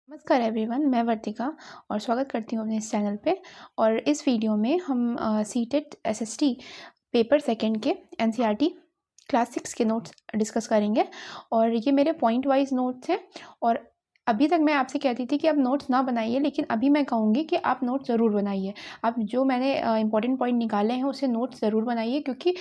नमस्कार एवरीवन, मैं वर्तिका और स्वागत करती हूँ अपने इस चैनल पे। और इस वीडियो में हम सीटेट एसएसटी पेपर सेकंड के एनसीईआरटी क्लास 6 के नोट्स डिस्कस करेंगे। और ये मेरे पॉइंट वाइज नोट्स हैं। और अभी तक मैं आपसे कहती थी कि आप नोट्स ना बनाइए, लेकिन अभी मैं कहूँगी कि आप नोट्स ज़रूर बनाइए। आप जो मैंने इंपॉर्टेंट पॉइंट निकाले हैं उसे नोट्स ज़रूर बनाइए, क्योंकि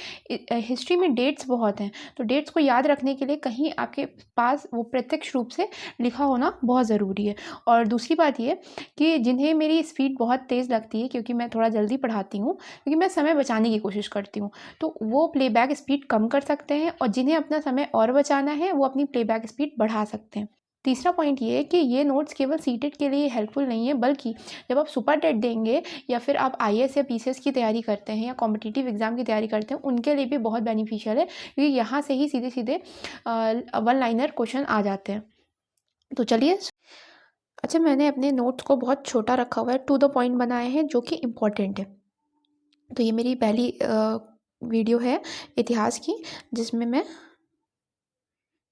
हिस्ट्री में डेट्स बहुत हैं, तो डेट्स को याद रखने के लिए कहीं आपके पास वो प्रत्यक्ष रूप से लिखा होना बहुत ज़रूरी है। और दूसरी बात ये कि जिन्हें मेरी स्पीड बहुत तेज़ लगती है, क्योंकि मैं थोड़ा जल्दी पढ़ाती हूँ, क्योंकि मैं समय बचाने की कोशिश करती हूँ, तो वो प्लेबैक स्पीड कम कर सकते हैं। और जिन्हें अपना समय और बचाना है वो अपनी प्लेबैक स्पीड बढ़ा सकते हैं। तीसरा पॉइंट ये है कि ये नोट्स केवल सीटेट के लिए हेल्पफुल नहीं है, बल्कि जब आप सुपर टेट देंगे या फिर आप आईएएस या पीसीएस की तैयारी करते हैं या कॉम्पिटिटिव एग्जाम की तैयारी करते हैं, उनके लिए भी बहुत बेनिफिशियल है, क्योंकि यहाँ से ही सीधे सीधे वन लाइनर क्वेश्चन आ जाते हैं। तो चलिए। अच्छा, मैंने अपने नोट्स को बहुत छोटा रखा हुआ है, टू द पॉइंट बनाए हैं जो कि इम्पॉर्टेंट है। तो ये मेरी पहली वीडियो है इतिहास की, जिसमें मैं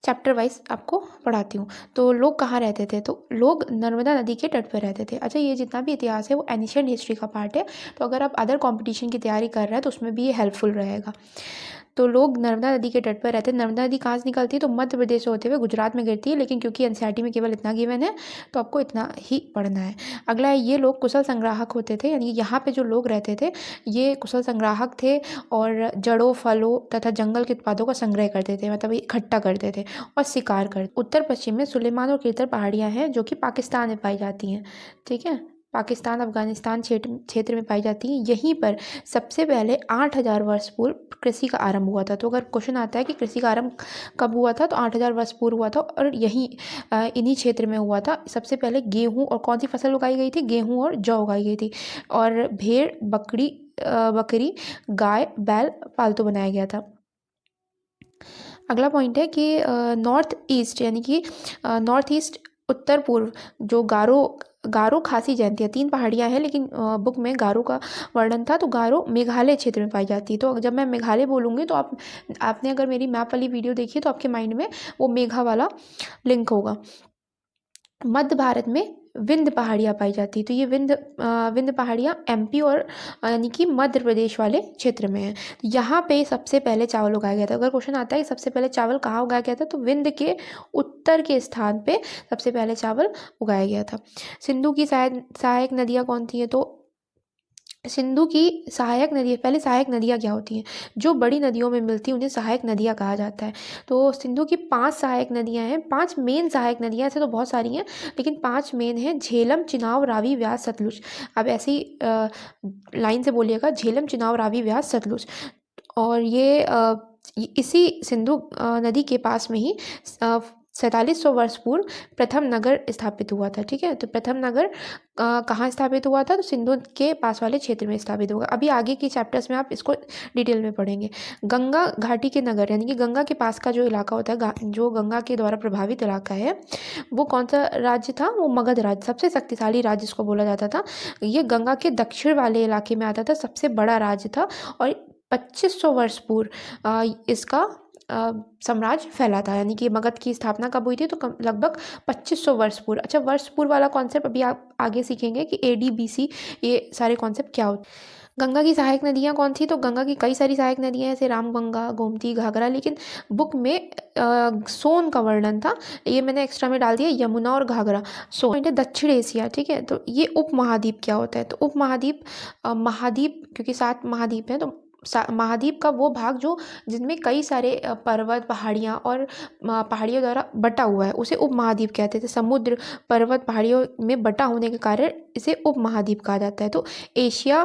चैप्टर वाइज आपको पढ़ाती हूँ। तो लोग कहाँ रहते थे? तो लोग नर्मदा नदी के तट पर रहते थे। अच्छा, ये जितना भी इतिहास है वो एनिशियंट हिस्ट्री का पार्ट है, तो अगर आप अदर कॉम्पिटिशन की तैयारी कर रहे हैं तो उसमें भी ये हेल्पफुल रहेगा। तो लोग नर्मदा नदी के तट पर रहते हैं। नर्मदा नदी कहाँ से निकलती है? तो मध्य प्रदेश से होते हुए गुजरात में गिरती है, लेकिन क्योंकि एनसीईआरटी में केवल इतना गिवन है तो आपको इतना ही पढ़ना है। अगला है, ये लोग कुशल संग्राहक होते थे, यानी यहाँ पे जो लोग रहते थे ये कुशल संग्राहक थे और जड़ों, फलों तथा जंगल के उत्पादों का संग्रह करते थे, मतलब इकट्ठा करते थे और शिकार करते। उत्तर पश्चिम में सुलेमान और कीर्तन पहाड़ियाँ हैं जो कि पाकिस्तान में पाई जाती हैं। ठीक है, पाकिस्तान अफगानिस्तान क्षेत्र में पाई जाती है। यहीं पर सबसे पहले 8000 वर्ष पूर्व कृषि का आरंभ हुआ था। तो अगर क्वेश्चन आता है कि कृषि का आरंभ कब हुआ था, तो 8000 वर्ष पूर्व हुआ था, और यहीं इन्हीं क्षेत्र में हुआ था। सबसे पहले गेहूँ और कौन सी फसल उगाई गई थी? गेहूँ और जौ उगाई गई थी। और भेड़, बकरी, गाय, बैल पालतू बनाया गया था। अगला पॉइंट है कि नॉर्थ ईस्ट, यानी कि नॉर्थ ईस्ट उत्तर पूर्व, जो गारो खासी जयंतिया 3 पहाड़ियाँ हैं, लेकिन बुक में गारो का वर्णन था। तो गारो मेघालय क्षेत्र में पाई जाती है। तो जब मैं मेघालय बोलूँगी तो आपने अगर मेरी मैप वाली वीडियो देखी तो आपके माइंड में वो मेघा वाला लिंक होगा। मध्य भारत में विंध्य पहाड़ियाँ पाई जाती है। तो ये विंध्य पहाड़ियाँ एमपी और यानी कि मध्य प्रदेश वाले क्षेत्र में है। यहाँ पे सबसे पहले चावल उगाया गया था। अगर क्वेश्चन आता है कि सबसे पहले चावल कहाँ उगाया गया था, तो विंध्य के उत्तर के स्थान पे सबसे पहले चावल उगाया गया था। सिंधु की सहायक नदियाँ कौन थी? तो सिंधु की सहायक नदी, पहले सहायक नदियाँ क्या होती हैं? जो बड़ी नदियों में मिलती हैं उन्हें सहायक नदियाँ कहा जाता है। तो सिंधु की 5 सहायक नदियाँ हैं, 5 मेन सहायक नदियाँ, ऐसे तो बहुत सारी हैं लेकिन 5 मेन हैं: झेलम, चिनाब, रावी, व्यास, सतलुज। अब ऐसी लाइन से बोलिएगा: झेलम, चिनाब, रावी, व्यास, सतलुज। और ये इसी सिंधु नदी के पास में ही 4700 वर्ष पूर्व प्रथम नगर स्थापित हुआ था। ठीक है, तो प्रथम नगर कहाँ स्थापित हुआ था? तो सिंधु के पास वाले क्षेत्र में स्थापित हुआ। अभी आगे की चैप्टर्स में आप इसको डिटेल में पढ़ेंगे। गंगा घाटी के नगर, यानी कि गंगा के पास का जो इलाका होता है, जो गंगा के द्वारा प्रभावित इलाका है, वो कौन सा राज्य था? वो मगध राज्य, सबसे शक्तिशाली राज्य जिसको बोला जाता था। ये गंगा के दक्षिण वाले इलाके में आता था, सबसे बड़ा राज्य था। और 2500 वर्ष पूर्व इसका साम्राज्य फैला था, यानी कि मगध की स्थापना कब हुई थी? तो लगभग 2500 वर्ष पूर्व। अच्छा, वर्ष पूर्व वाला कॉन्सेप्ट अभी आप आगे सीखेंगे कि एडी बीसी, ये सारे कॉन्सेप्ट क्या होते हैं। गंगा की सहायक नदियाँ कौन थी? तो गंगा की कई सारी सहायक नदियाँ हैं, जैसे रामगंगा, गोमती, घाघरा, लेकिन बुक में सोन का वर्णन था, ये मैंने एक्स्ट्रा में डाल दिया, यमुना और घाघरा। सोन दक्षिण एशिया। ठीक है, तो ये उप महाद्वीप क्या होता है? तो उप महाद्वीप, महाद्वीप क्योंकि 7 महाद्वीप हैं, तो महाद्वीप का वो भाग जो जिनमें कई सारे पर्वत, पहाड़ियाँ और पहाड़ियों द्वारा बटा हुआ है, उसे उप महाद्वीप कहते थे। समुद्र, पर्वत, पहाड़ियों में बटा होने के कारण इसे उप महाद्वीप कहा जाता है। तो एशिया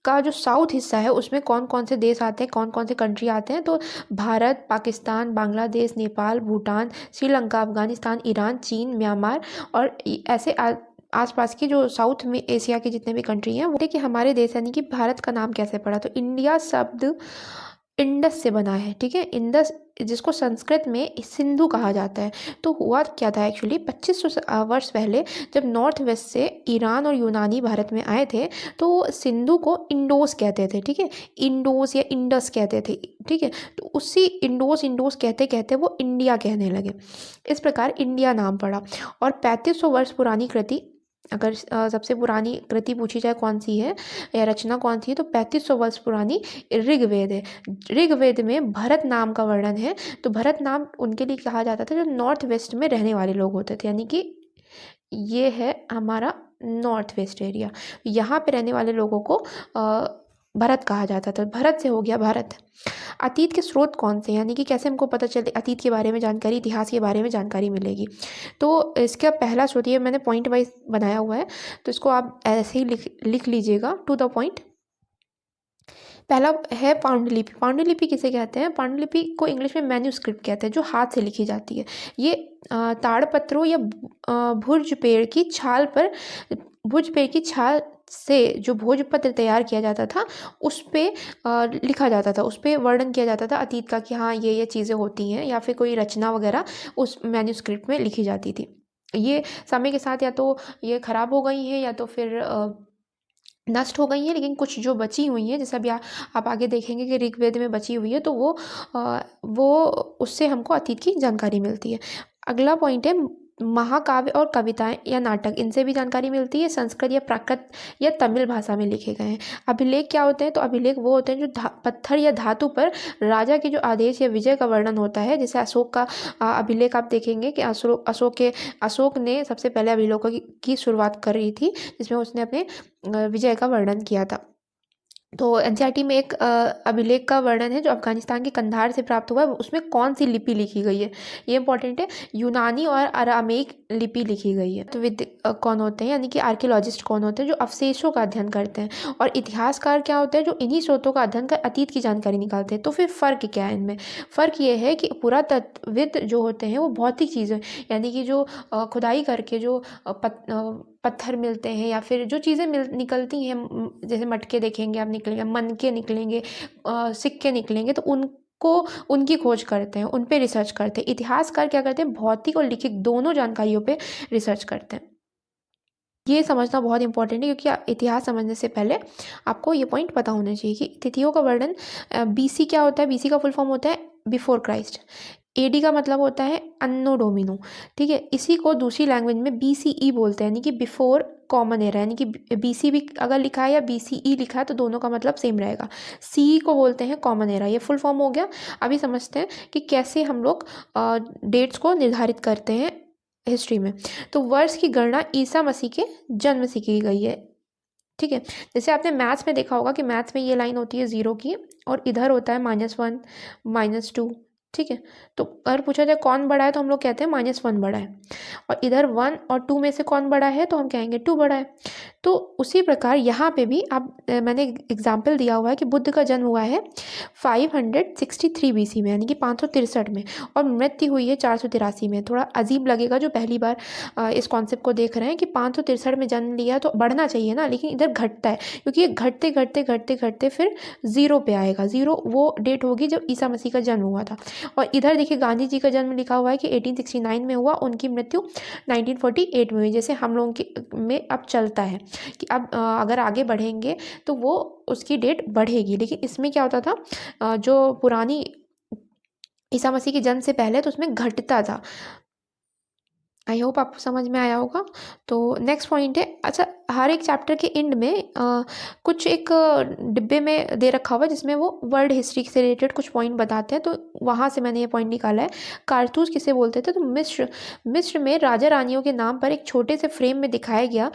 का जो साउथ हिस्सा है उसमें कौन कौन से देश आते हैं, कौन कौन से कंट्री आते हैं? तो भारत, पाकिस्तान, बांग्लादेश, नेपाल, भूटान, श्रीलंका, अफगानिस्तान, ईरान, चीन, म्यांमार और ऐसे आसपास की जो साउथ में एशिया के जितने भी कंट्री हैं वो। देखिए, हमारे देश यानी कि भारत का नाम कैसे पड़ा? तो इंडिया शब्द इंडस से बना है, ठीक है। इंडस, जिसको संस्कृत में सिंधु कहा जाता है। तो हुआ क्या था एक्चुअली, 2500 वर्ष पहले जब नॉर्थ वेस्ट से ईरान और यूनानी भारत में आए थे, तो सिंधु को इंडोस कहते थे, ठीक है। इंडोस या इंडस कहते थे, ठीक है। तो उसी इंडोस इंडोस कहते कहते वो इंडिया कहने लगे। इस प्रकार इंडिया नाम पड़ा। और 3500 वर्ष पुरानी कृति, अगर सबसे पुरानी कृति पूछी जाए कौन सी है या रचना कौन सी है, तो 3500 वर्ष पुरानी ऋग्वेद है। ऋग्वेद में भरत नाम का वर्णन है। तो भरत नाम उनके लिए कहा जाता था जो नॉर्थ वेस्ट में रहने वाले लोग होते थे, यानी कि ये है हमारा नॉर्थ वेस्ट एरिया। यहाँ पे रहने वाले लोगों को भरत कहा जाता था। भरत से हो गया भारत। अतीत के स्रोत कौन से, यानी कि कैसे हमको पता चले अतीत के बारे में जानकारी, इतिहास के बारे में जानकारी मिलेगी। तो इसका पहला स्रोत, ये मैंने पॉइंट वाइज बनाया हुआ है, तो इसको आप ऐसे ही लिख लीजिएगा टू द पॉइंट। पहला है पांडुलिपि। पांडुलिपि किसे कहते हैं? पांडुलिपि को इंग्लिश में मैन्यूस्क्रिप्ट कहते हैं, जो हाथ से लिखी जाती है। ये ताड़पत्रों या भुर्ज पेड़ की छाल पर, भुज पेड़ की छाल से जो भोजपत्र तैयार किया जाता था उस पर लिखा जाता था, उस पर वर्णन किया जाता था अतीत का कि हाँ ये चीज़ें होती हैं, या फिर कोई रचना वगैरह उस मैन्यूस्क्रिप्ट में लिखी जाती थी। ये समय के साथ या तो ये खराब हो गई हैं या तो फिर नष्ट हो गई हैं, लेकिन कुछ जो बची हुई हैं, जैसे अभी आप आगे देखेंगे कि ऋग्वेद में बची हुई है, तो वो उससे हमको अतीत की जानकारी मिलती है। अगला पॉइंट है महाकाव्य और कविताएं या नाटक, इनसे भी जानकारी मिलती है। संस्कृत या प्राकृत या तमिल भाषा में लिखे गए हैं। अभिलेख क्या होते हैं? तो अभिलेख वो होते हैं जो पत्थर या धातु पर राजा के जो आदेश या विजय का वर्णन होता है। जैसे अशोक का अभिलेख आप देखेंगे कि अशोक ने सबसे पहले अभिलेखों की शुरुआत कर रही थी, जिसमें उसने अपने विजय का वर्णन किया था। तो एनसीईआरटी में एक अभिलेख का वर्णन है जो अफगानिस्तान के कंधार से प्राप्त हुआ है। उसमें कौन सी लिपि लिखी गई है, ये इंपॉर्टेंट है। यूनानी और अरामेक लिपि लिखी गई है। तो कौन होते हैं, यानी कि आर्कियोलॉजिस्ट कौन होते हैं? जो अवशेषों का अध्ययन करते हैं। और इतिहासकार क्या होते हैं? जो इन्हीं स्रोतों का अध्ययन कर अतीत की जानकारी निकालते हैं। तो फिर फ़र्क क्या है इनमें? फ़र्क ये है कि पुरातत्वविद जो होते हैं वो भौतिक चीज़ें, यानी कि जो खुदाई करके जो पत्थर मिलते हैं या फिर जो चीज़ें निकलती हैं, जैसे मटके देखेंगे आप, निकलेंगे मनके, निकलेंगे सिक्के निकलेंगे, तो उनकी खोज करते हैं, उन पे रिसर्च करते हैं। इतिहासकार क्या करते हैं? भौतिक और लिखित दोनों जानकारियों पे रिसर्च करते हैं। ये समझना बहुत इंपॉर्टेंट है, क्योंकि इतिहास समझने से पहले आपको ये पॉइंट पता होना चाहिए कि तिथियों का वर्णन। बीसी क्या होता है? बीसी का फुल फॉर्म होता है बिफोर क्राइस्ट। एडी का मतलब होता है अन्नो डोमिनो, ठीक है। इसी को दूसरी लैंग्वेज में बीसीई बोलते हैं, यानी कि बिफोर कॉमन एरा, यानी कि बीसी भी अगर लिखा है या बीसीई लिखा है तो दोनों का मतलब सेम रहेगा। सी को बोलते हैं कॉमन एरा। ये फुल फॉर्म हो गया। अभी समझते हैं कि कैसे हम लोग डेट्स को निर्धारित करते हैं हिस्ट्री में। तो वर्ष की गणना ईसा मसीह के जन्म से की गई है, ठीक है। जैसे आपने मैथ्स में देखा होगा कि मैथ्स में ये लाइन होती है 0 की, और इधर होता है -1 -2, ठीक है। तो अगर पूछा जाए कौन बड़ा है तो हम लोग कहते हैं -1 बड़ा है, और इधर 1 और 2 में से कौन बड़ा है तो हम कहेंगे 2 बड़ा है। तो उसी प्रकार यहाँ पे भी आप मैंने एग्जाम्पल दिया हुआ है कि बुद्ध का जन्म हुआ है 563 BC में, यानी कि 563 में, और मृत्यु हुई है 483 में। थोड़ा अजीब लगेगा जो पहली बार इस कॉन्सेप्ट को देख रहे हैं कि 563 में जन्म लिया तो बढ़ना चाहिए ना, लेकिन इधर घटता है, क्योंकि ये घटते घटते घटते घटते फिर 0 पे आएगा। 0 वो डेट होगी जब ईसा मसीह का जन्म हुआ था। और इधर देखिए गांधी जी का जन्म लिखा हुआ है कि 1869 में हुआ, उनकी मृत्यु 1948 में हुई। जैसे हम लोगों के में अब चलता है कि अब अगर आगे बढ़ेंगे तो वो उसकी डेट बढ़ेगी, लेकिन इसमें क्या होता था, जो पुरानी ईसा मसीह के जन्म से पहले तो उसमें घटता था। आई होप आपको समझ में आया होगा। तो नेक्स्ट पॉइंट है, अच्छा हर एक चैप्टर के एंड में कुछ एक डिब्बे में दे रखा हुआ है जिसमें वो वर्ल्ड हिस्ट्री से रिलेटेड कुछ पॉइंट बताते हैं। तो वहाँ से मैंने ये पॉइंट निकाला है। कारतूस किसे बोलते थे? तो मिस्र में राजा रानियों के नाम पर एक छोटे से फ्रेम में दिखाया गया,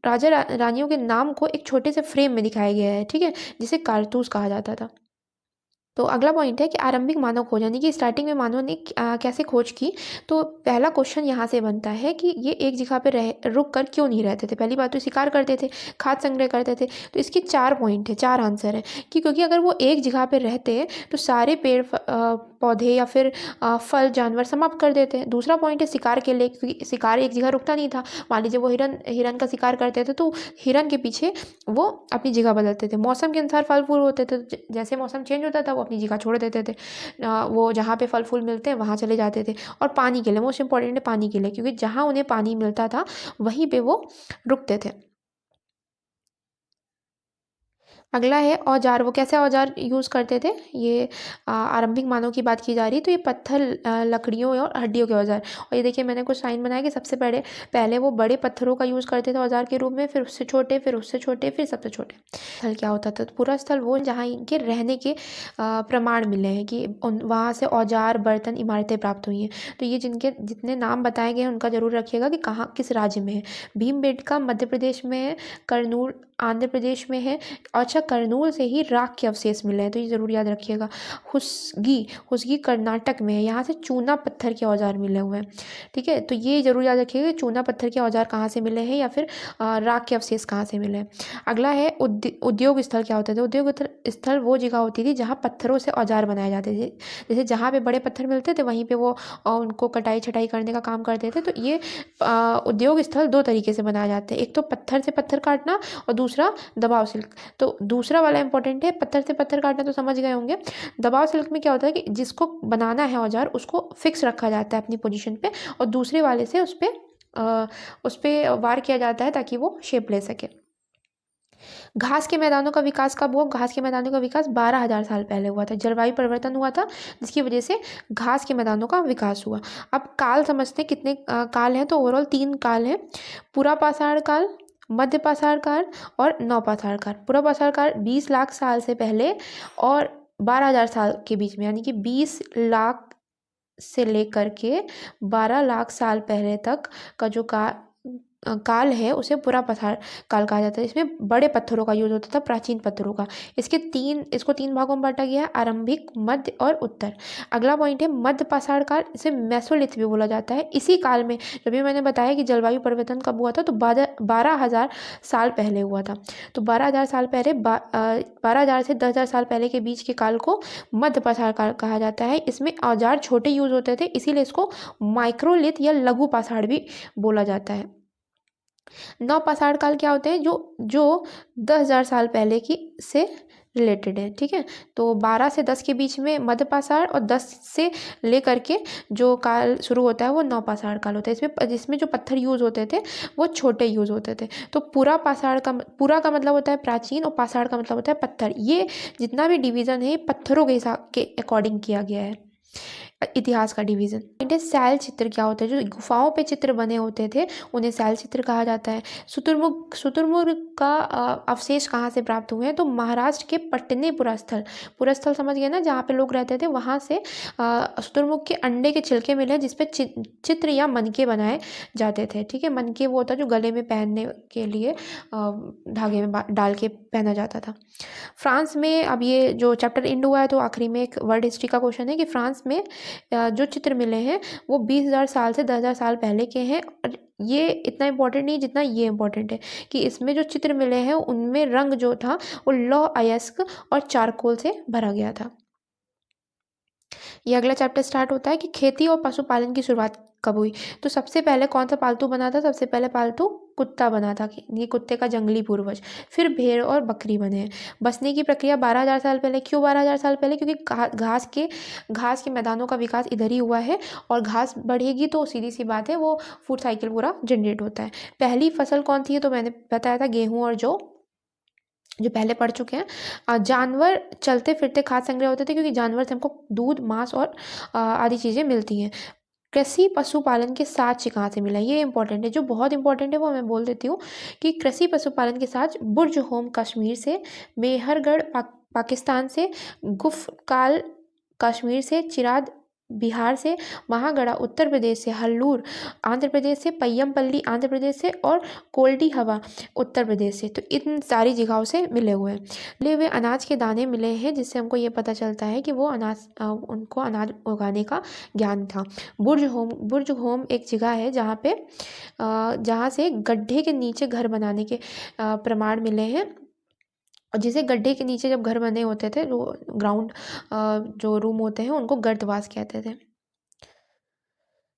राजा रानियों के नाम को एक छोटे से फ्रेम में दिखाया गया है, ठीक है, जिसे कारतूस कहा जाता था। तो अगला पॉइंट है कि आरंभिक मानव खोज, यानी कि स्टार्टिंग में मानव ने कैसे खोज की। तो पहला क्वेश्चन यहाँ से बनता है कि ये एक जगह पे रुक कर क्यों नहीं रहते थे? पहली बात तो शिकार करते थे, खाद्य संग्रह करते थे। तो इसके 4 पॉइंट है, 4 आंसर है कि क्योंकि अगर वो एक जगह पे रहते तो सारे पेड़ पौधे या फिर फल जानवर समाप्त कर देते हैं। दूसरा पॉइंट है शिकार के लिए, क्योंकि शिकार एक जगह रुकता नहीं था। मान लीजिए वो हिरन का शिकार करते थे तो हिरन के पीछे वो अपनी जगह बदलते थे। मौसम के अनुसार फल फूल होते थे, जैसे मौसम चेंज होता था वो अपनी जगह छोड़ देते थे। वो जहाँ पे फल फूल मिलते हैं वहाँ चले जाते थे। और पानी के लिए, मोस्ट इम्पॉर्टेंट है पानी के लिए, क्योंकि जहाँ उन्हें पानी मिलता था वहीं पे वो रुकते थे। अगला है औजार। वो कैसे औजार यूज़ करते थे? ये आरंभिक मानव की बात की जा रही है, तो ये पत्थर, लकड़ियों और हड्डियों के औजार। और ये देखिए मैंने कुछ साइन बनाया कि सबसे पहले पहले वो बड़े पत्थरों का यूज़ करते थे औजार के रूप में, फिर उससे छोटे, फिर उससे छोटे, फिर सबसे छोटे। स्थल क्या होता था? पूरा स्थल वो जहाँ इनके रहने के प्रमाण मिले हैं कि वहाँ से औजार, बर्तन, इमारतें प्राप्त हुई हैं। तो ये जिनके जितने नाम बताए गए हैं उनका जरूर रखिएगा कि कहाँ किस राज्य में है। भीमबेटका मध्य प्रदेश में है, करनूल आंध्र प्रदेश में है। अच्छा, करनूल से ही राख के अवशेष मिले हैं, तो ये ज़रूर याद रखिएगा। हुस्गी हुस्गी कर्नाटक में है, यहाँ से चूना पत्थर के औजार मिले हुए हैं। ठीक है, तो ये ज़रूर याद रखिएगा कि चूना पत्थर के औजार कहाँ से मिले हैं या फिर राख के अवशेष कहाँ से मिले हैं। अगला है उद्योग स्थल क्या होता था? उद्योग स्थल वो जगह होती थी जहाँ पत्थरों से औजार बनाए जाते थे। जैसे जहाँ पे बड़े पत्थर मिलते थे वहीं पे वो उनको कटाई छटाई करने का काम करते थे। तो ये उद्योग स्थल दो तरीके से बनाए जाते हैं, एक तो पत्थर से पत्थर काटना और दूसरा दबाव सिल्क। तो दूसरा वाला इंपॉर्टेंट है, पत्थर से पत्थर काटना तो समझ गए होंगे। दबाव सिल्क में क्या होता है कि जिसको बनाना है औजार उसको फिक्स रखा जाता है अपनी पोजीशन पे, और दूसरे वाले से उस पे वार किया जाता है ताकि वो शेप ले सके। घास के मैदानों का विकास कब हुआ? घास के मैदानों का विकास 12,000 साल पहले हुआ था। जलवायु परिवर्तन हुआ था जिसकी वजह से घास के मैदानों का विकास हुआ। अब काल समझते हैं, कितने काल हैं? तो ओवरऑल 3 काल हैं। पूरा पाषाण काल, मध्य पाषाण काल और नवपाषाण काल। पूरा पाषाण काल 20 लाख साल से पहले और 12,000 साल के बीच में, यानी कि 20 लाख से लेकर के 12 लाख साल पहले तक का जो काल है उसे पूरा पठार काल कहा जाता है। इसमें बड़े पत्थरों का यूज होता था, प्राचीन पत्थरों का। इसको तीन भागों में बांटा गया है, आरंभिक, मध्य और उत्तर। अगला पॉइंट है मध्य पाषाण काल, इसे मेसोलिथ भी बोला जाता है। इसी काल में जब भी मैंने बताया कि जलवायु परिवर्तन कब हुआ था, तो 12,000 साल पहले हुआ था। तो 12,000 साल पहले 12,000 से 10,000 साल पहले के बीच के काल को मध्य पाषाण काल कहा जाता है। इसमें औजार छोटे यूज होते थे, इसीलिए इसको माइक्रोलिथ या लघु पाषाण भी बोला जाता है। नवपाषाण काल क्या होते हैं? जो 10,000 साल पहले की से रिलेटेड है। ठीक है, तो 12 से 10 के बीच में मध्य पाषाण और 10 से लेकर के जो काल शुरू होता है वो नवपाषाण काल होता है। जिसमें जो पत्थर यूज होते थे वो छोटे यूज होते थे। तो पूरा का मतलब होता है प्राचीन और पाषाण का मतलब होता है पत्थर। ये जितना भी डिवीजन है पत्थरों के हिसाब के अकॉर्डिंग किया गया है, इतिहास का डिवीजन। शैल चित्र क्या होता है? जो गुफाओं पे चित्र बने होते थे उन्हें शैल चित्र कहा जाता है। शुतुरमुर्ग का अवशेष कहाँ से प्राप्त हुए हैं? तो महाराष्ट्र के पटने पुरस्थल समझ गए ना, जहाँ पे लोग रहते थे वहाँ से शुतुरमुर्ग के अंडे के छिलके मिले जिसपे चित्र या मनके बनाए जाते थे। ठीक है, मनके वो होता है जो गले में पहनने के लिए धागे में डाल के पहना जाता था। फ्रांस में, अब ये जो चैप्टर एंड हुआ है तो आखिरी में एक वर्ल्ड हिस्ट्री का क्वेश्चन है कि फ्रांस में जो चित्र मिले हैं वो 20,000 साल से 10,000 साल पहले के हैं। और ये इतना इम्पोर्टेंट नहीं जितना ये इम्पोर्टेंट है कि इसमें जो चित्र मिले हैं उनमें रंग जो था वो लौह अयस्क और चारकोल से भरा गया था। ये अगला चैप्टर स्टार्ट होता है कि खेती और पशुपालन की शुरुआत कब हुई। तो सबसे पहले कौन सा पालतू बना था? सबसे पहले पालतू कुत्ता बना था, ये कुत्ते का जंगली पूर्वज। फिर भेड़ और बकरी बने हैं। बसने की प्रक्रिया 12,000 साल पहले। क्यों 12,000 साल पहले? क्योंकि घास के मैदानों का विकास इधर ही हुआ है, और घास बढ़ेगी तो सीधी सी बात है वो फूड साइकिल पूरा जनरेट होता है। पहली फसल कौन थी? तो मैंने बताया था गेहूँ और जो पहले पढ़ चुके हैं। जानवर चलते फिरते खाद्य संग्रह होते थे, क्योंकि जानवर से हमको दूध, मांस और आदि चीज़ें मिलती हैं। कृषि पशुपालन के साक्ष्य कहाँ से मिला? ये इंपॉर्टेंट है, जो बहुत इंपॉर्टेंट है वो मैं बोल देती हूँ कि कृषि पशुपालन के साक्ष्य बुर्ज होम कश्मीर से, मेहरगढ़ पाकिस्तान से, गुफकाल कश्मीर से, चिराद बिहार से, महागढ़ा उत्तर प्रदेश से, हल्लूर आंध्र प्रदेश से, पय्यमपल्ली आंध्र प्रदेश से और कोल्डी हवा उत्तर प्रदेश से। तो इन सारी जगहों से मिले हुए हैं। मिले हुए अनाज के दाने मिले हैं, जिससे हमको ये पता चलता है कि वो उनको अनाज उगाने का ज्ञान था। बुर्ज होम एक जगह है जहाँ से गड्ढे के नीचे घर बनाने के प्रमाण मिले हैं, और जिसे गड्ढे के नीचे जब घर बने होते थे, जो ग्राउंड जो रूम होते हैं उनको गर्तवास कहते थे।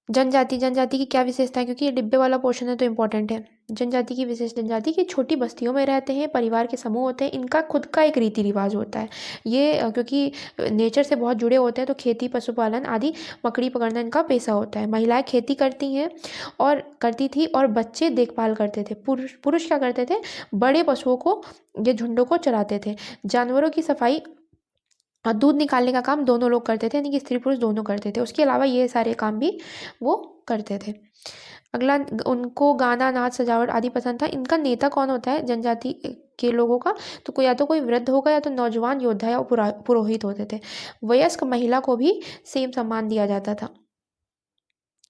जनजाति की क्या विशेषता है, क्योंकि ये डिब्बे वाला पोर्शन है तो इम्पोर्टेंट है। जनजाति की विशेष, जनजाति की छोटी बस्तियों में रहते हैं, परिवार के समूह होते हैं, इनका खुद का एक रीति रिवाज होता है। ये क्योंकि नेचर से बहुत जुड़े होते हैं तो खेती, पशुपालन आदि, मकड़ी पकड़ना इनका पेशा होता है। महिलाएं खेती करती हैं और करती थी, और बच्चे देखभाल करते थे। पुरुष पुरुष क्या करते थे, बड़े पशुओं को, ये झुंडों को चराते थे। जानवरों की सफाई और दूध निकालने का काम दोनों लोग करते थे, यानी कि स्त्री पुरुष दोनों करते थे। उसके अलावा ये सारे काम भी वो करते थे। अगला, उनको गाना, नाच, सजावट आदि पसंद था। इनका नेता कौन होता है जनजाति के लोगों का, तो कोई या तो कोई वृद्ध होगा या तो नौजवान योद्धा या पुरोहित होते थे। वयस्क महिला को भी सेम सम्मान दिया जाता था।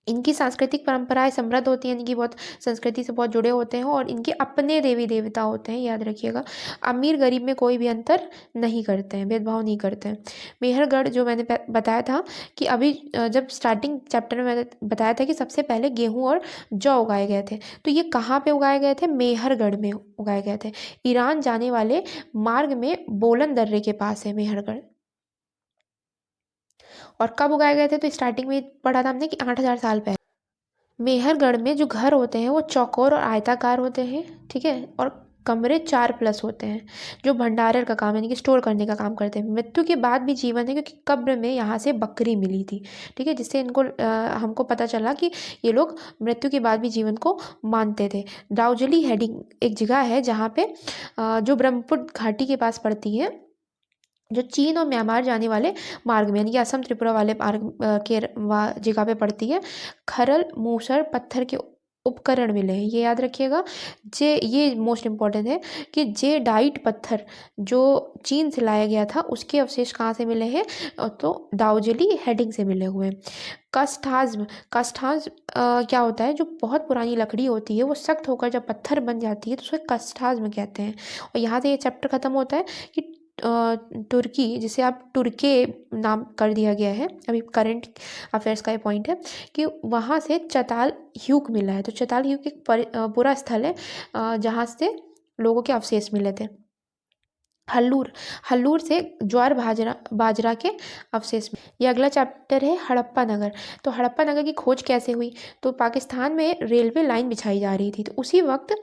इनकी सांस्कृतिक परंपराएं समृद्ध होती हैं, यानी कि बहुत संस्कृति से बहुत जुड़े होते हैं, और इनके अपने देवी देवता होते हैं, याद रखिएगा। अमीर गरीब में कोई भी अंतर नहीं करते हैं, भेदभाव नहीं करते हैं। मेहरगढ़, जो मैंने बताया था कि अभी जब स्टार्टिंग चैप्टर में मैंने बताया था कि सबसे पहले गेहूं और जौ उगाए गए थे, तो ये कहाँ पे उगाए गए थे, मेहरगढ़ में उगाए गए थे। ईरान जाने वाले मार्ग में बोलन दर्रे के पास है मेहरगढ़। और कब उगाए गए थे, तो स्टार्टिंग में पढ़ा था हमने कि 8,000 साल पहले। मेहरगढ़ में जो घर होते हैं वो चौकोर और आयताकार होते हैं, ठीक है, और कमरे 4+ होते हैं, जो भंडारण का काम, यानी कि स्टोर करने का काम करते हैं। मृत्यु के बाद भी जीवन है, क्योंकि कब्र में यहाँ से बकरी मिली थी, ठीक है, जिससे इनको हमको पता चला कि ये लोग मृत्यु के बाद भी जीवन को मानते थे। दाउजली हेडिंग एक जगह है जहाँ पे जो ब्रह्मपुत्र घाटी के पास पड़ती है, जो चीन और म्यांमार जाने वाले मार्ग में, यानी कि असम त्रिपुरा वाले मार्ग के जगह पे पड़ती है। खरल, मूसर, पत्थर के उपकरण मिले हैं, ये याद रखिएगा। ये मोस्ट इम्पॉर्टेंट है कि जे डाइट पत्थर जो चीन से लाया गया था, उसके अवशेष कहाँ से मिले हैं, तो दाउजली हेडिंग से मिले हुए हैं। कष्टाज्म, क्या होता है, जो बहुत पुरानी लकड़ी होती है वो सख्त होकर जब पत्थर बन जाती है तो उसे कष्टाज्म कहते हैं। और यहाँ से ये चैप्टर खत्म होता है कि तुर्की, जिसे आप तुर्के नाम कर दिया गया है, अभी करंट अफेयर्स का ये पॉइंट है, कि वहाँ से चताल ह्यूक मिला है। तो चताल ह्यूक एक पूरा स्थल है जहाँ से लोगों के अवशेष मिले थे। हल्लूर से ज्वार बाजरा के अवशेष। ये अगला चैप्टर है हड़प्पा नगर। तो हड़प्पा नगर की खोज कैसे हुई, तो पाकिस्तान में रेलवे लाइन बिछाई जा रही थी, तो उसी वक्त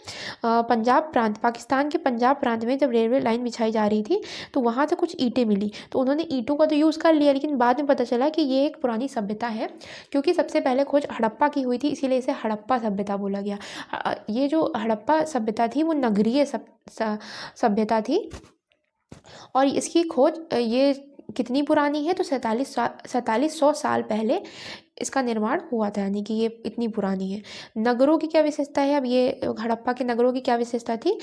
पाकिस्तान के पंजाब प्रांत में जब रेलवे लाइन बिछाई जा रही थी तो वहाँ से कुछ ईंटें मिली, तो उन्होंने ईंटों का तो यूज़ कर लिया, लेकिन बाद में पता चला कि ये एक पुरानी सभ्यता है, क्योंकि सबसे पहले खोज हड़प्पा की हुई थी, इसीलिए इसे हड़प्पा सभ्यता बोला गया। ये जो हड़प्पा सभ्यता थी वो नगरीय सभ्यता थी, और इसकी खोज ये कितनी पुरानी है, तो 4700 साल पहले इसका निर्माण हुआ था, यानी कि ये इतनी पुरानी है। नगरों की क्या विशेषता है, अब ये हड़प्पा के नगरों की क्या विशेषता थी,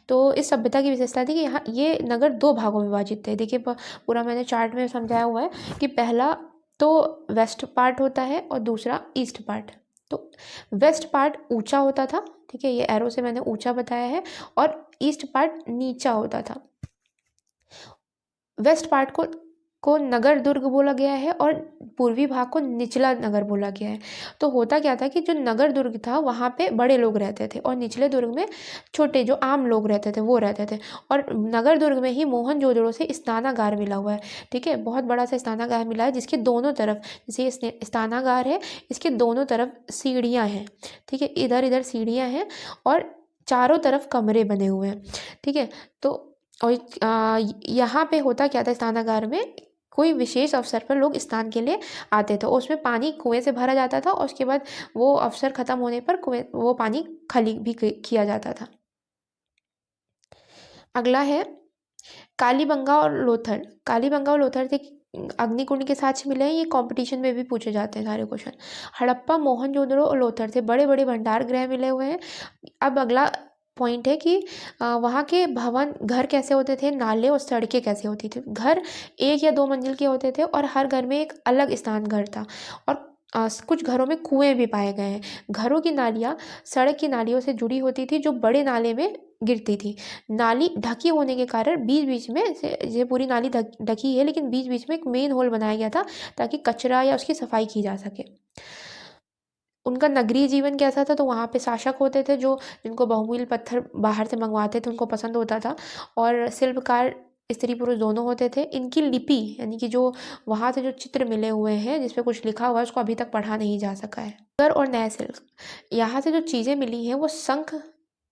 तो इस सभ्यता की विशेषता थी कि यहाँ ये नगर 2 भागों में विभाजित थे। देखिए पूरा मैंने चार्ट में समझाया हुआ है कि पहला तो वेस्ट पार्ट होता है और दूसरा ईस्ट पार्ट। तो वेस्ट पार्ट ऊंचा होता था, ठीक है, ये एरो से मैंने ऊंचा बताया है, और ईस्ट पार्ट नीचा होता था। वेस्ट पार्ट को नगर दुर्ग बोला गया है और पूर्वी भाग को निचला नगर बोला गया है। तो होता क्या था कि जो नगर दुर्ग था वहाँ पे बड़े लोग रहते थे, और निचले दुर्ग में छोटे जो आम लोग रहते थे वो रहते थे। और नगर दुर्ग में ही मोहनजोदड़ो से स्नानागार मिला हुआ है, ठीक है, बहुत बड़ा सा स्नानागार मिला है, जिसके दोनों तरफ, जैसे ये स्नानागार है, इसके दोनों तरफ सीढ़ियाँ हैं, ठीक है, इधर इधर सीढ़ियाँ हैं और चारों तरफ कमरे बने हुए हैं, ठीक है। तो और यहाँ पे होता क्या था, स्नानागार में कोई विशेष अवसर पर लोग स्नान के लिए आते थे, उसमें पानी कुएं से भरा जाता था, और उसके बाद वो अवसर खत्म होने पर वो पानी खाली भी किया जाता था। अगला है कालीबंगा और लोथल। कालीबंगा और लोथल से अग्निकुंड के साथ मिले हैं, ये कंपटीशन में भी पूछे जाते हैं सारे क्वेश्चन। हड़प्पा, मोहनजोदड़ो और लोथल से बड़े बड़े भंडार गृह मिले हुए हैं। अब अगला पॉइंट है कि वहाँ के भवन, घर कैसे होते थे, नाले और सड़कें कैसे होती थी। घर 1 या 2 मंजिल के होते थे, और हर घर में एक अलग स्नान घर था, और कुछ घरों में कुएं भी पाए गए हैं। घरों की नालियाँ सड़क की नालियों से जुड़ी होती थी, जो बड़े नाले में गिरती थी। नाली ढकी होने के कारण बीच बीच में ये पूरी नाली ढकी है, लेकिन बीच बीच में एक मेन होल बनाया गया था ताकि कचरा या उसकी सफाई की जा सके। उनका नगरीय जीवन कैसा था, तो वहाँ पे शासक होते थे जो जिनको बहुमूल्य पत्थर बाहर से मंगवाते थे, उनको पसंद होता था, और शिल्पकार स्त्री पुरुष दोनों होते थे। इनकी लिपि यानी कि जो वहाँ से जो चित्र मिले हुए हैं जिस पे कुछ लिखा हुआ है उसको अभी तक पढ़ा नहीं जा सका है। कर और नया सिल्क, यहाँ से जो चीज़ें मिली हैं वो शंख,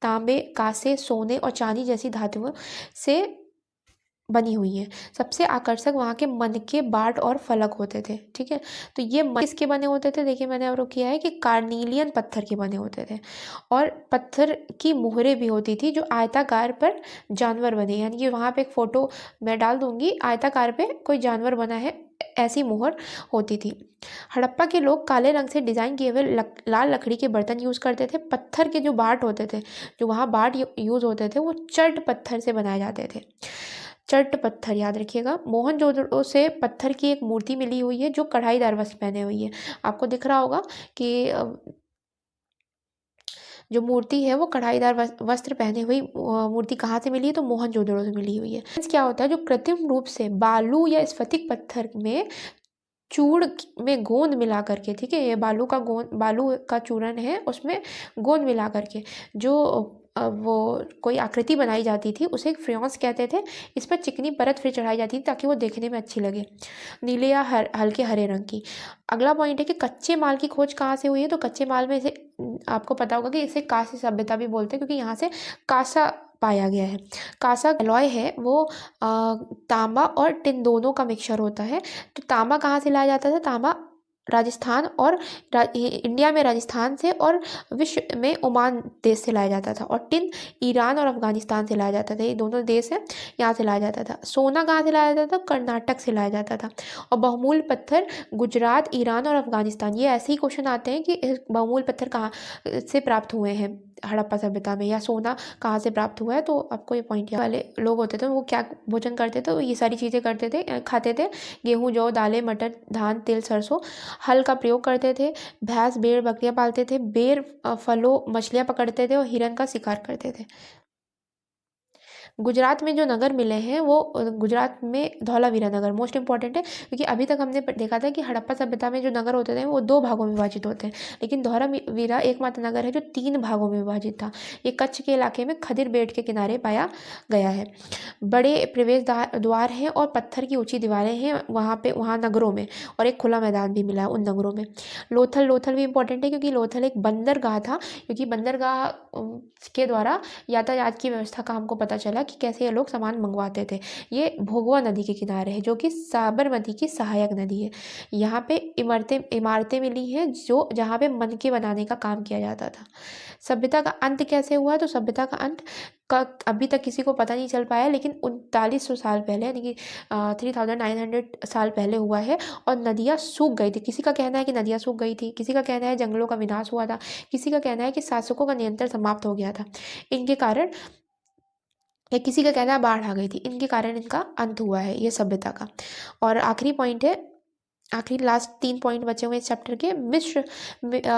तांबे, कांसे, सोने और चांदी जैसी धातुओं से बनी हुई है। सबसे आकर्षक वहाँ के मनके, बाट और फलक होते थे। ठीक है, तो ये किसके बने होते थे? देखिए मैंने और किया है कि कार्नीलियन पत्थर के बने होते थे और पत्थर की मुहरें भी होती थी जो आयताकार पर जानवर बने, यानी कि वहाँ पे एक फोटो मैं डाल दूंगी, आयताकार पे कोई जानवर बना है ऐसी मुहर होती थी। हड़प्पा के लोग काले रंग से डिजाइन किए हुए लाल लकड़ी के बर्तन यूज करते थे। पत्थर के जो बाट होते थे, जो वहाँ बाट यूज होते थे वो चट पत्थर से बनाए जाते थे। चट पत्थर याद रखिएगा। मोहनजोदड़ो से पत्थर की एक मूर्ति मिली हुई है जो कढ़ाईदार वस्त्र पहने हुई है। आपको दिख रहा होगा कि जो मूर्ति है वो कढ़ाईदार वस्त्र पहने हुई मूर्ति कहाँ से मिली है? तो मोहनजोदड़ो से मिली हुई है। क्या होता है? जो कृत्रिम रूप से बालू या स्फटिक पत्थर में चूड़ में गोंद मिला करके, ठीक है, ये बालू का चूर्ण है, उसमें गोंद मिला करके जो वो कोई आकृति बनाई जाती थी उसे एक फ्रेंस कहते थे। इस पर चिकनी परत फिर चढ़ाई जाती थी ताकि वो देखने में अच्छी लगे, नीले या हल्के हरे रंग की। अगला पॉइंट है कि कच्चे माल की खोज कहाँ से हुई है? तो कच्चे माल में इसे आपको पता होगा कि इसे कांस्य सभ्यता भी बोलते हैं क्योंकि यहाँ से कांसा पाया गया है। कांसा एलॉय है वो तांबा और टिन दोनों का मिक्सचर होता है। तो तांबा कहाँ से लाया जाता था? तांबा राजस्थान और इंडिया में राजस्थान से और विश्व में ओमान देश से लाया जाता था। और टिन ईरान और अफगानिस्तान से लाया जाता था, ये दोनों देश हैं, यहाँ से लाया जाता था। सोना कहाँ से लाया जाता था? कर्नाटक से लाया जाता था। और बहुमूल्य पत्थर गुजरात, ईरान और अफगानिस्तान, ये ऐसे ही क्वेश्चन आते हैं कि बहुमूल्य पत्थर कहाँ से प्राप्त हुए हैं हड़प्पा सभ्यता में, या सोना कहाँ से प्राप्त हुआ है। तो आपको ये पॉइंट वाले लोग होते थे वो क्या भोजन करते थे? तो ये सारी चीज़ें करते थे, खाते थे। गेहूँ, जौ, दालें, मटर, धान, तिल, सरसों। हल का प्रयोग करते थे। भैंस, भेड़, बकरियां पालते थे। बेर, फलों, मछलियां पकड़ते थे और हिरन का शिकार करते थे। गुजरात में जो नगर मिले हैं वो गुजरात में धौलावीरा नगर मोस्ट इंपॉर्टेंट है क्योंकि अभी तक हमने देखा था कि हड़प्पा सभ्यता में जो नगर होते थे वो 2 भागों में विभाजित होते हैं, लेकिन धौलावीरा एकमात्र नगर है जो 3 भागों में विभाजित था। ये कच्छ के इलाके में खदिर बेट के किनारे पाया गया है। बड़े प्रवेश द्वार हैं और पत्थर की ऊंची दीवारें हैं वहाँ नगरों में, और एक खुला मैदान भी मिला है उन नगरों में। लोथल भी इंपॉर्टेंट है क्योंकि लोथल एक बंदरगाह था, क्योंकि बंदरगाह के द्वारा यातायात की व्यवस्था का हमको पता चला कि कैसे ये लोग सामान मंगवाते थे। ये भोगवा नदी के किनारे है जो कि साबरमती की सहायक नदी है। यहाँ पे इमारतें मिली हैं जो जहाँ पे मनके बनाने का काम किया जाता था। सभ्यता का अंत कैसे हुआ? तो सभ्यता का अंत का अभी तक किसी को पता नहीं चल पाया, लेकिन 3900 साल पहले यानी कि 3900 साल पहले हुआ है। और नदियाँ सूख गई थी। किसी का कहना है कि नदियाँ सूख गई थी, किसी का कहना है जंगलों का विनाश हुआ था, किसी का कहना है कि शासकों का नियंत्रण समाप्त हो गया था इनके कारण, या किसी का कहना है बाढ़ आ गई थी, इनके कारण इनका अंत हुआ है ये सभ्यता का। और आखिरी पॉइंट है, आखिरी लास्ट 3 पॉइंट बचे हुए इस चैप्टर के। मिस्र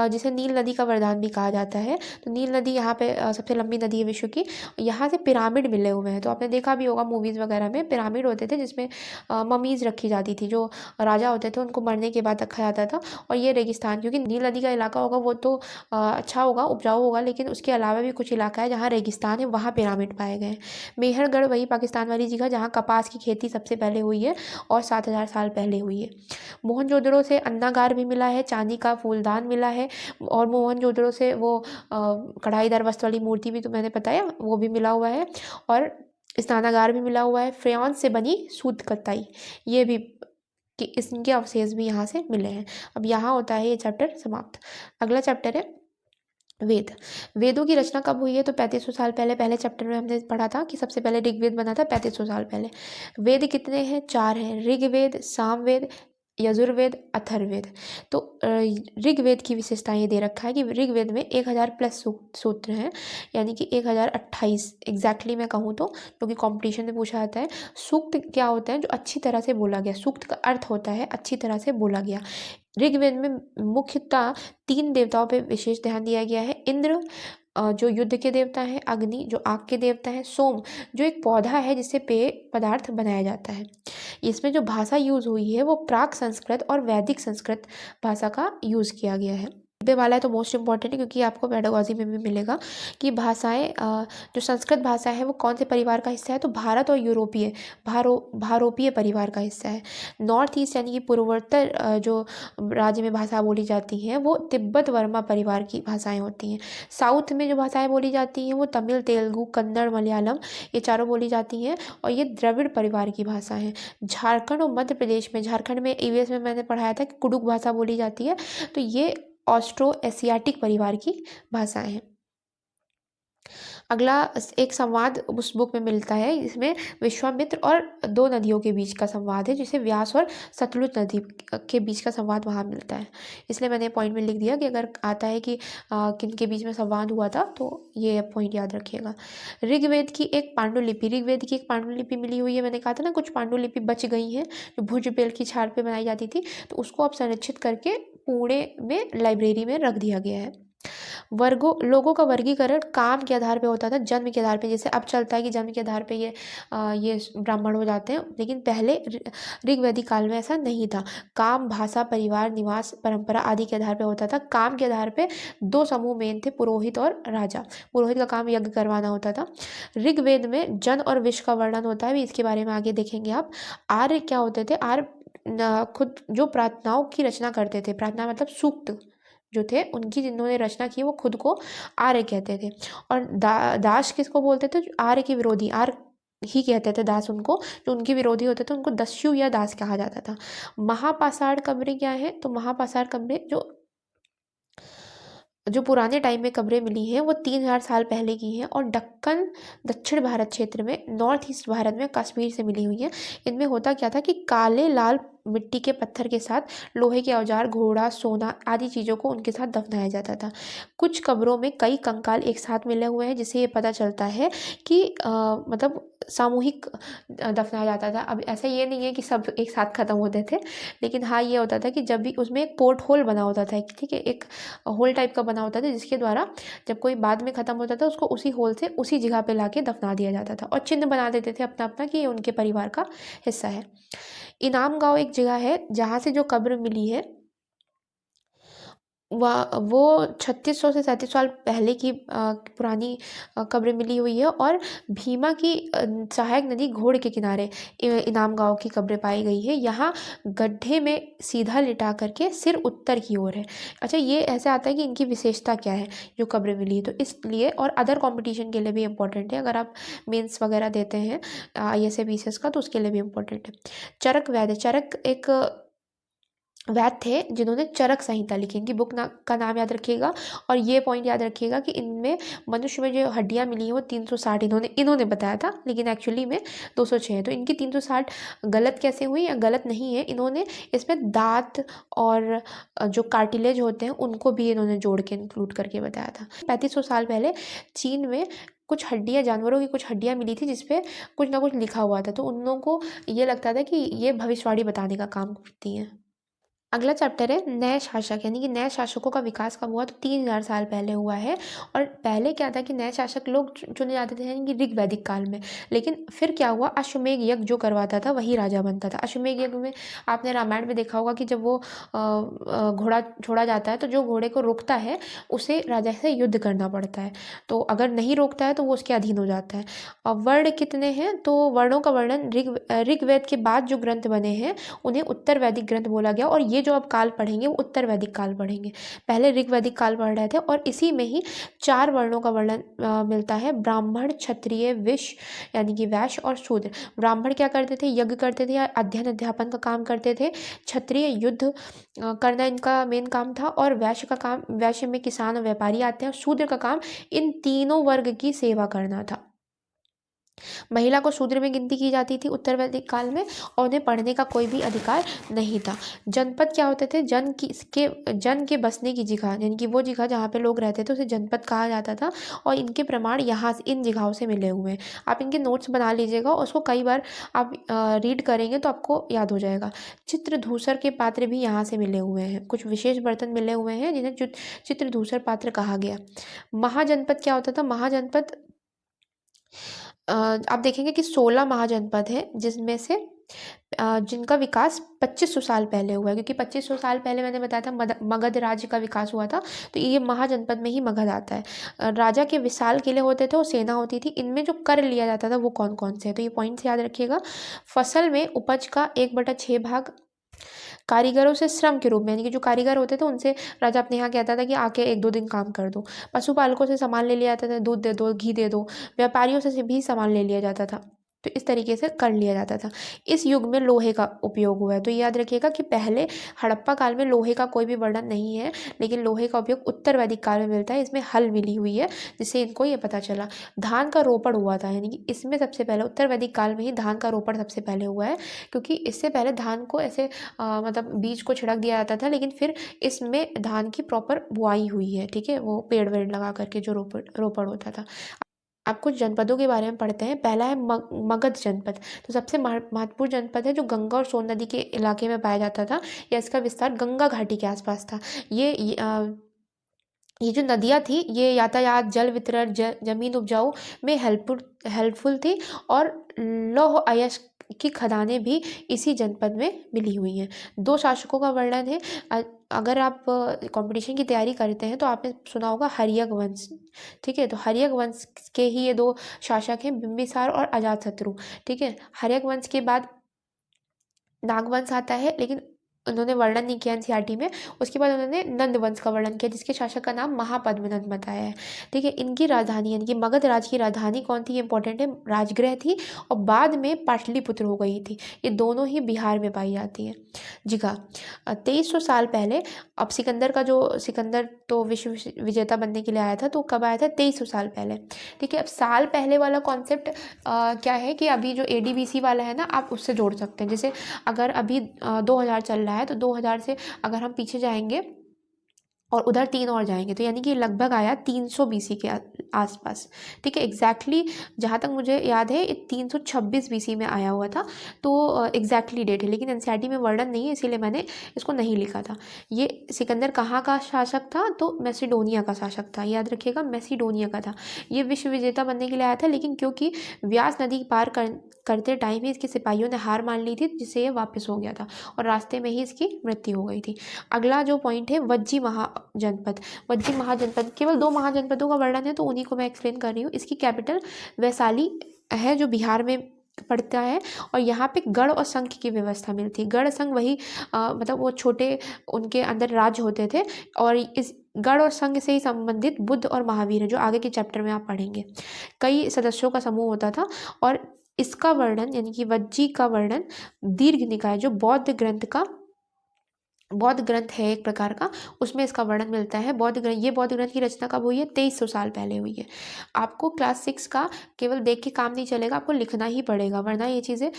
जिसे नील नदी का वरदान भी कहा जाता है। तो नील नदी यहाँ पे सबसे लंबी नदी है विश्व की। यहाँ से पिरामिड मिले हुए हैं। तो आपने देखा भी होगा मूवीज़ वगैरह में पिरामिड होते थे जिसमें ममीज़ रखी जाती थी, जो राजा होते थे उनको मरने के बाद रखा जाता था। और ये रेगिस्तान, क्योंकि नील नदी का इलाका होगा वो तो अच्छा होगा, उपजाऊ होगा, लेकिन उसके अलावा भी कुछ इलाका है जहाँ रेगिस्तान है, वहाँ पिरामिड पाए गए हैं। मेहरगढ़ वही पाकिस्तान वाली जगह जहाँ कपास की खेती सबसे पहले हुई है और 7000 साल पहले हुई है। मोहनजोदड़ो से अन्नागार भी मिला है, चांदी का फूलदान मिला है, और मोहनजोदड़ो से वो कढ़ाईदार वस्त्र वाली मूर्ति भी तो मैंने बताया वो भी मिला हुआ है, और स्नानागार भी मिला हुआ है। फ्रेंस से बनी सूत कताई, ये भी कि इनके अवशेष भी यहाँ से मिले हैं। अब यहाँ होता है ये चैप्टर समाप्त। अगला चैप्टर है वेद। वेदों की रचना कब हुई है? तो 3500 साल पहले। पहले चैप्टर में हमने पढ़ा था कि सबसे पहले ऋग्वेद बना था 3500 साल पहले। वेद कितने हैं? 4 हैं, ऋग्वेद, सामवेद, यजुर्वेद, अथर्ववेद। तो ऋग्वेद की विशेषता ये दे रखा है कि ऋग्वेद में 1000 प्लस सूत्र हैं, यानी कि 1028 एग्जैक्टली मैं कहूँ तो, जो कि कॉम्पिटिशन में पूछा जाता है। सूक्त क्या होता है? जो अच्छी तरह से बोला गया। सूक्त का अर्थ होता है अच्छी तरह से बोला गया। ऋग्वेद में मुख्यतः 3 देवताओं पे विशेष ध्यान दिया गया है। इंद्र जो युद्ध के देवता हैं, अग्नि जो आग के देवता हैं, सोम जो एक पौधा है जिससे पेय पदार्थ बनाया जाता है। इसमें जो भाषा यूज हुई है वो प्राक संस्कृत और वैदिक संस्कृत भाषा का यूज किया गया है। पे वाला है तो मोस्ट इंपॉर्टेंट है, क्योंकि आपको पेडागोजी में भी मिलेगा कि भाषाएं जो संस्कृत भाषा है वो कौन से परिवार का हिस्सा है, तो भारत और यूरोपीय भारोपीय परिवार का हिस्सा है। नॉर्थ ईस्ट यानी कि पूर्वोत्तर जो राज्य में भाषा बोली जाती हैं वो तिब्बत वर्मा परिवार की भाषाएं होती हैं। साउथ में जो भाषाएं बोली जाती हैं वो तमिल, तेलुगु, कन्नड़, मलयालम, ये चारों बोली जाती हैं और ये द्रविड़ परिवार की भाषा है। झारखंड और मध्य प्रदेश में, झारखंड में ईवीएस में मैंने पढ़ाया था कि कुडुख भाषा बोली जाती है, तो ये ऑस्ट्रो एशियाटिक परिवार की भाषाएं हैं। अगला एक संवाद उस बुक में मिलता है, इसमें विश्वामित्र और दो नदियों के बीच का संवाद है, जिसे व्यास और सतलुज नदी के बीच का संवाद वहाँ मिलता है। इसलिए मैंने पॉइंट में लिख दिया कि अगर आता है कि किन के बीच में संवाद हुआ था तो ये पॉइंट याद रखिएगा। ऋग्वेद की एक पांडुलिपि मिली हुई है। मैंने कहा था ना कुछ पांडुलिपि बच गई हैं जो भुज बेल की छाल पे बनाई जाती थी, तो उसको अब संरक्षित करके पुणे में लाइब्रेरी में रख दिया गया है। लोगों का वर्गीकरण काम के आधार पे होता था, जन्म के आधार पे। जैसे अब चलता है कि जन्म के आधार पे ये ब्राह्मण हो जाते हैं, लेकिन पहले ऋग्वैदिक काल में ऐसा नहीं था। काम, भाषा, परिवार, निवास, परंपरा आदि के आधार पे होता था। काम के आधार पे दो समूह मेन थे, पुरोहित और राजा। पुरोहित का काम यज्ञ करवाना होता था। ऋग्वेद में जन और विश्व का वर्णन होता है, भी इसके बारे में आगे देखेंगे आप। आर्य क्या होते थे? आर्य खुद जो प्रार्थनाओं की रचना करते थे, प्रार्थना मतलब सूक्त जो थे उनकी, जिन्होंने रचना की, वो खुद को आर्य कहते थे। और दास किसको बोलते थे? जो आर्य के विरोधी, आर्य ही कहते थे दास उनको, जो उनके विरोधी होते थे उनको दस्यु या दास कहा जाता था। महापाषाण कब्रें क्या है? तो महापाषाण कब्रें जो पुराने टाइम में कब्रें मिली हैं वो 3000 साल पहले की हैं और दक्कन, दक्षिण भारत क्षेत्र में, नॉर्थ ईस्ट भारत में, कश्मीर से मिली हुई हैं। इनमें होता क्या था कि काले लाल मिट्टी के पत्थर के साथ लोहे के औजार, घोड़ा, सोना आदि चीज़ों को उनके साथ दफनाया जाता था। कुछ कब्रों में कई कंकाल एक साथ मिले हुए हैं, जिससे ये पता चलता है कि मतलब सामूहिक दफनाया जाता था। अब ऐसा ये नहीं है कि सब एक साथ खत्म होते थे, लेकिन हाँ ये होता था कि जब भी उसमें एक पोर्ट होल बना होता था, ठीक है, एक होल टाइप का बना होता था, जिसके द्वारा जब कोई बाद में ख़त्म होता था उसको उसी होल से उसी जगह पे लाके दफना दिया जाता था और चिन्ह बना देते थे अपना अपना कि ये उनके परिवार का हिस्सा है। इनाम गांव एक जगह है जहाँ से जो कब्र मिली है वो 3600 से 3700 साल पहले की पुरानी कब्र मिली हुई है और भीमा की सहायक नदी घोड़ के किनारे इनाम गांव की कब्र पाई गई है। यहाँ गड्ढे में सीधा लिटा करके सिर उत्तर की ओर है। अच्छा, ये ऐसे आता है कि इनकी विशेषता क्या है जो कब्र मिली है, तो इसलिए और अदर कंपटीशन के लिए भी इम्पोर्टेंट है। अगर आप मेंस वगैरह देते हैं ISA का, तो उसके लिए भी इम्पोर्टेंट है। चरक वैद्य, चरक एक वैद्य थे जिन्होंने चरक संहिता लिखी। इनकी बुक का नाम याद रखिएगा और ये पॉइंट याद रखिएगा कि इनमें मनुष्य में जो हड्डियां मिली हैं वो 360 इन्होंने बताया था, लेकिन एक्चुअली में 206 है। तो इनकी 360 गलत कैसे हुई? या गलत नहीं है, इन्होंने इसमें दांत और जो कार्टिलेज होते हैं उनको भी इन्होंने जोड़ के इंक्लूड करके बताया था। 3500 साल पहले चीन में कुछ हड्डियां, जानवरों की कुछ हड्डियां मिली थी जिसपे कुछ ना कुछ लिखा हुआ था, तो उन लोगों को ये लगता था कि ये भविष्यवाणी बताने का काम करती हैं। अगला चैप्टर है नए शासक, यानी कि नए शासकों का विकास कब हुआ? तो 3000 साल पहले हुआ है। और पहले क्या था कि नए शासक लोग चुने जाते थे यानी कि ऋग्वैदिक काल में, लेकिन फिर क्या हुआ? अश्वमेध यज्ञ जो करवाता था वही राजा बनता था। अश्वमेध यज्ञ में आपने रामायण में देखा होगा कि जब वो घोड़ा छोड़ा जाता है तो जो घोड़े को रोकता है उसे राजा से युद्ध करना पड़ता है, तो अगर नहीं रोकता है तो वो उसके अधीन हो जाता है। और वर्ण कितने हैं? तो वर्णों का वर्णन ऋग्वेद के बाद जो ग्रंथ बने हैं उन्हें उत्तर वैदिक ग्रंथ बोला गया। और ये जो अब काल पढ़ेंगे वो उत्तर वैदिक काल पढ़ेंगे। पहले ऋग्वैदिक काल पढ़ रहे थे और इसी में ही 4 वर्णों का वर्णन मिलता है: ब्राह्मण, क्षत्रिय, वैश्य यानी कि वैश्य और शूद्र। ब्राह्मण क्या करते थे? यज्ञ करते थे या अध्ययन अध्यापन का काम करते थे। क्षत्रिय युद्ध करना इनका मेन काम था और वैश्य का काम, वैश्य में किसान और व्यापारी आते हैं। और शूद्र का काम इन तीनों वर्ग की सेवा करना था। महिला को शूद्र में गिनती की जाती थी उत्तर वैदिक काल में और उन्हें पढ़ने का कोई भी अधिकार नहीं था। जनपद क्या होते थे? जन के बसने की जगह, यानी कि वो जगह जहाँ पे लोग रहते थे उसे जनपद कहा जाता था। और इनके प्रमाण यहाँ इन जगहों से मिले हुए हैं। आप इनके नोट्स बना लीजिएगा और उसको कई बार आप रीड करेंगे तो आपको याद हो जाएगा। चित्रधूसर के पात्र भी यहाँ से मिले हुए हैं। कुछ विशेष बर्तन मिले हुए हैं जिन्हें चित्रधूसर पात्र कहा गया। महाजनपद क्या होता था? महाजनपद आप देखेंगे कि 16 महाजनपद है, जिसमें से जिनका विकास 2500 साल पहले हुआ है, क्योंकि 2500 साल पहले मैंने बताया था मगध राज्य का विकास हुआ था, तो ये महाजनपद में ही मगध आता है। राजा के विशाल किले होते थे और सेना होती थी। इनमें जो कर लिया जाता था वो कौन कौन से है, तो ये पॉइंट्स याद रखिएगा। फसल में उपज का 1/6 भाग कारीगरों से श्रम के रूप में, यानी कि जो कारीगर होते थे उनसे राजा अपने यहाँ कहता था कि आके 1-2 दिन काम कर दो। पशुपालकों से सामान ले लिया जाता था, दूध दे दो, घी दे दो। व्यापारियों से भी सामान ले लिया जाता था, तो इस तरीके से कर लिया जाता था। इस युग में लोहे का उपयोग हुआ है, तो याद रखिएगा कि पहले हड़प्पा काल में लोहे का कोई भी वर्णन नहीं है, लेकिन लोहे का उपयोग उत्तर वैदिक काल में मिलता है। इसमें हल मिली हुई है, जिससे इनको ये पता चला। धान का रोपण हुआ था, यानी कि इसमें सबसे पहले उत्तर वैदिक काल में ही धान का रोपण सबसे पहले हुआ है, क्योंकि इससे पहले धान को ऐसे मतलब बीज को छिड़क दिया जाता था, लेकिन फिर इसमें धान की प्रॉपर बुआई हुई है। ठीक है, वो पेड़ वेड़ लगा करके जो रोपण होता था। आप कुछ जनपदों के बारे में पढ़ते हैं। पहला है मगध जनपद, तो सबसे महत्वपूर्ण जनपद है, जो गंगा और सोन नदी के इलाके में पाया जाता था, या इसका विस्तार गंगा घाटी के आसपास था। ये जो नदियाँ थी, ये यातायात, जल वितरण, जमीन उपजाऊ में हेल्पफुल थी, और लौह अयस्क की खदानें भी इसी जनपद में मिली हुई हैं। 2 शासकों का वर्णन है। अगर आप कंपटीशन की तैयारी करते हैं तो आपने सुना होगा हर्यक वंश। ठीक है, तो हर्यक वंश के ही ये 2 शासक हैं, बिंबिसार और अजातशत्रु। ठीक है, हर्यक वंश के बाद नागवंश आता है, लेकिन उन्होंने वर्णन नहीं किया एनसीईआरटी में। उसके बाद उन्होंने नंद वंश का वर्णन किया, जिसके शासक का नाम महापद्मनंद बताया है। ठीक है, इनकी राजधानी यानी कि मगध राज की राजधानी कौन थी, इंपॉर्टेंट है, राजगृह थी, और बाद में पाटलिपुत्र हो गई थी। ये दोनों ही बिहार में पाई जाती है। जी हाँ, 2300 साल पहले, अब सिकंदर तो विश्व विजेता बनने के लिए आया था, तो कब आया था, 2300 साल पहले। ठीक है, अब साल पहले वाला कॉन्सेप्ट क्या है कि अभी जो ADBC वाला है ना, आप उससे जोड़ सकते हैं। जैसे अगर अभी 2000 चल रहा है, तो 2000 से अगर हम पीछे जाएंगे और उधर 3 और जाएंगे, तो यानी कि लगभग आया 300 BC के आसपास। ठीक है, एग्जैक्टली जहाँ तक मुझे याद है 326 BC में आया हुआ था, तो एग्जैक्टली डेट है, लेकिन एनसीईआरटी में वर्णन नहीं है, इसीलिए मैंने इसको नहीं लिखा था। ये सिकंदर कहाँ का शासक था, तो मैसिडोनिया का शासक था, याद रखिएगा, मैसिडोनिया का था। ये विश्व विजेता बनने के लिए आया था, लेकिन क्योंकि व्यास नदी पार करते टाइम ही इसके सिपाहियों ने हार मान ली थी, जिससे ये वापस हो गया था, और रास्ते में ही इसकी मृत्यु हो गई थी। अगला जो पॉइंट है, वज्जी महाजनपद। वज्जी महाजनपद, केवल 2 महाजनपदों का वर्णन है, तो उन्हीं को मैं एक्सप्लेन कर रही हूँ। इसकी कैपिटल वैशाली है, जो बिहार में पड़ता है, और यहाँ पे गढ़ और संघ की व्यवस्था मिलती। गढ़ संघ वही मतलब वो छोटे उनके अंदर राज्य होते थे, और इस गढ़ और संघ से ही संबंधित बुद्ध और महावीर है, जो आगे के चैप्टर में आप पढ़ेंगे। कई सदस्यों का समूह होता था, और इसका वर्णन यानी कि वज्जी का वर्णन दीर्घ निकाय, जो बौद्ध ग्रंथ है एक प्रकार का, उसमें इसका वर्णन मिलता है। ये बौद्ध ग्रंथ की रचना कब हुई है, 2300 साल पहले हुई है। आपको क्लास 6 का केवल देख के काम नहीं चलेगा, आपको लिखना ही पड़ेगा, वरना ये चीज़ें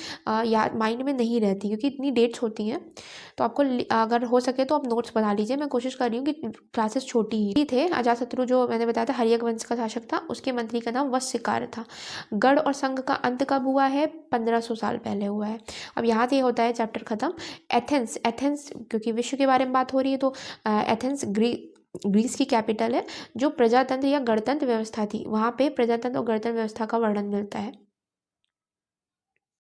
याद माइंड में नहीं रहती, क्योंकि इतनी डेट्स होती हैं। तो आपको अगर हो सके तो आप नोट्स बना लीजिए। मैं कोशिश कर रही हूँ कि क्लासेस छोटी ही थे। अजातशत्रु जो मैंने बताया था हर्यक वंश का शासक था, उसके मंत्री का नाम वत्स्यकार था। गढ़ और संघ का अंत कब हुआ है, 1500 साल पहले हुआ है। अब यहाँ से होता है चैप्टर खत्म। एथेंस, क्योंकि विश्व के बारे में बात हो रही है, तो एथेंस ग्रीस की कैपिटल है, जो प्रजातंत्र या गणतंत्र व्यवस्था थी। वहाँ पे प्रजातंत्र और गणतंत्र व्यवस्था का वर्णन मिलता है।